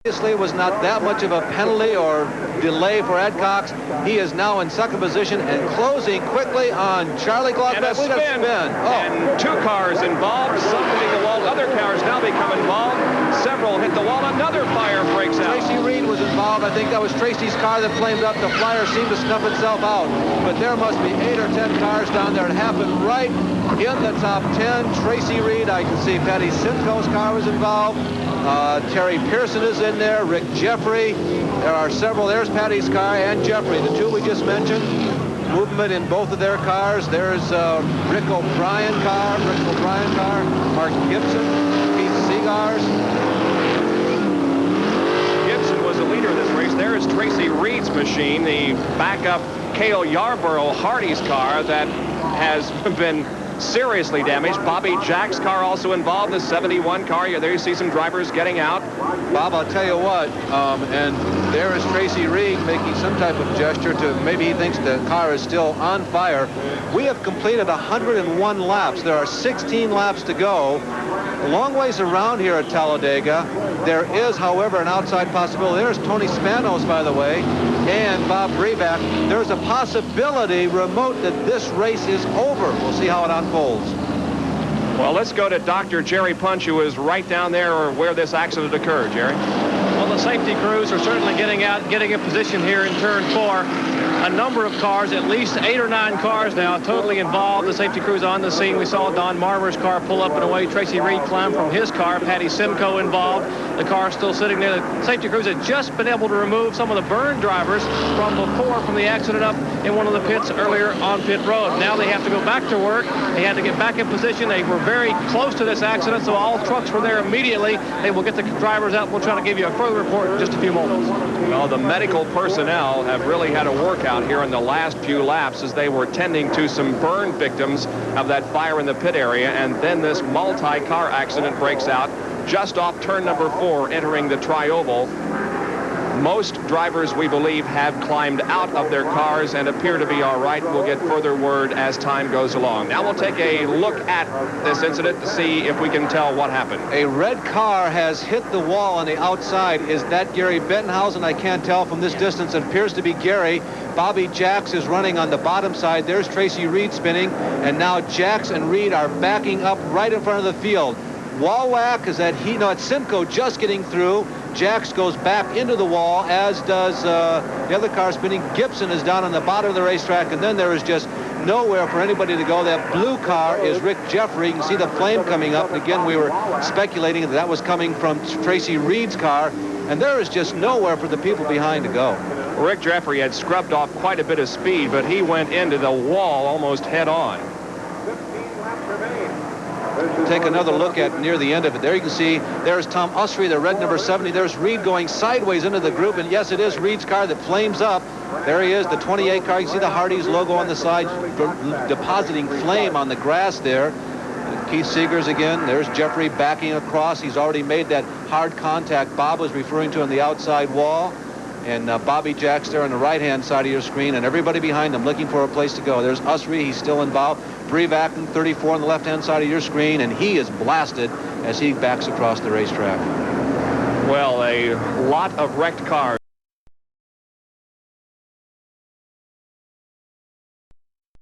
Obviously, it was not that much of a penalty or delay for Adcox. He is now in second position and closing quickly on Charlie Glock. And a spin. And 2 cars involved, some hitting the wall. Other cars now become involved. Several hit the wall. Another fire breaks out. Tracy Reed was involved. I think that was Tracy's car that flamed up. The flyer seemed to snuff itself out. But there must be 8 or 10 cars down there. It happened right in the top 10. Tracy Reed, I can see Patty Simcoe's car was involved. Terry Pearson is in there. Rick Jeffrey. There are several. There's Patty's car and Jeffrey, the 2 we just mentioned. Movement in both of their cars. There's Rick O'Brien car, Mark Gibson, Keith Seagars. Gibson was the leader of this race. There is Tracy Reed's machine, the backup Cale Yarborough Hardy's car that has been seriously damaged. Bobby Jack's car also involved, the 71 car. There you see some drivers getting out. Bob, I'll tell you what, and there is Tracy Reed making some type of gesture to maybe he thinks the car is still on fire. We have completed 101 laps. There are 16 laps to go. A long ways around here at Talladega. There is, however, an outside possibility. There's Tony Spanos, by the way, and Bob Breback. There's a possibility remote that this race is over. We'll see how it unfolds. Well, let's go to Dr. Jerry Punch, who is right down there where this accident occurred. Jerry? Well, the safety crews are certainly getting in position here in turn 4. A number of cars, at least 8 or 9 cars now, totally involved. The safety crews on the scene. We saw Don Marmer's car pull up and away. Tracy Reed climb from his car. Patty Simcoe involved. The car still sitting there. The safety crews had just been able to remove some of the burned drivers from the accident up in one of the pits earlier on pit road. Now they have to go back to work. They had to get back in position. They were very close to this accident, so all trucks were there immediately. They will get the drivers out. We'll try to give you a further report in just a few moments. Well, the medical personnel have really had a workout here in the last few laps as they were tending to some burn victims of that fire in the pit area, and then this multi-car accident breaks out just off turn number 4 entering the tri-oval. Most drivers, we believe, have climbed out of their cars and appear to be all right. We'll get further word as time goes along. Now we'll take a look at this incident to see if we can tell what happened. A red car has hit the wall on the outside. Is that Gary Bettenhausen? I can't tell from this distance. It appears to be Gary. Bobby Jacks is running on the bottom side. There's Tracy Reed spinning. And now Jacks and Reed are backing up right in front of the field. Walwack is at it's Simcoe just getting through. Jacks goes back into the wall, as does the other car spinning. Gibson is down on the bottom of the racetrack, and then there is just nowhere for anybody to go. That blue car is Rick Jeffrey. You can see the flame coming up. And again, we were speculating that was coming from Tracy Reed's car, and there is just nowhere for the people behind to go. Rick Jeffrey had scrubbed off quite a bit of speed, but he went into the wall almost head on. Take another look at near the end of it. There you can see there's Tom Usry, the red number 70. There's Reed going sideways into the group, and yes, it is Reed's car that flames up. There he is, the 28 car. You can see the Hardee's logo on the side depositing flame on the grass there. Keith Seegers again. There's Jeffrey backing across. He's already made that hard contact Bob was referring to on the outside wall. And Bobby Jacks there on the right-hand side of your screen, and everybody behind him looking for a place to go. There's Usry. He's still involved. Brevac, 34 on the left-hand side of your screen, and he is blasted as he backs across the racetrack. Well, a lot of wrecked cars.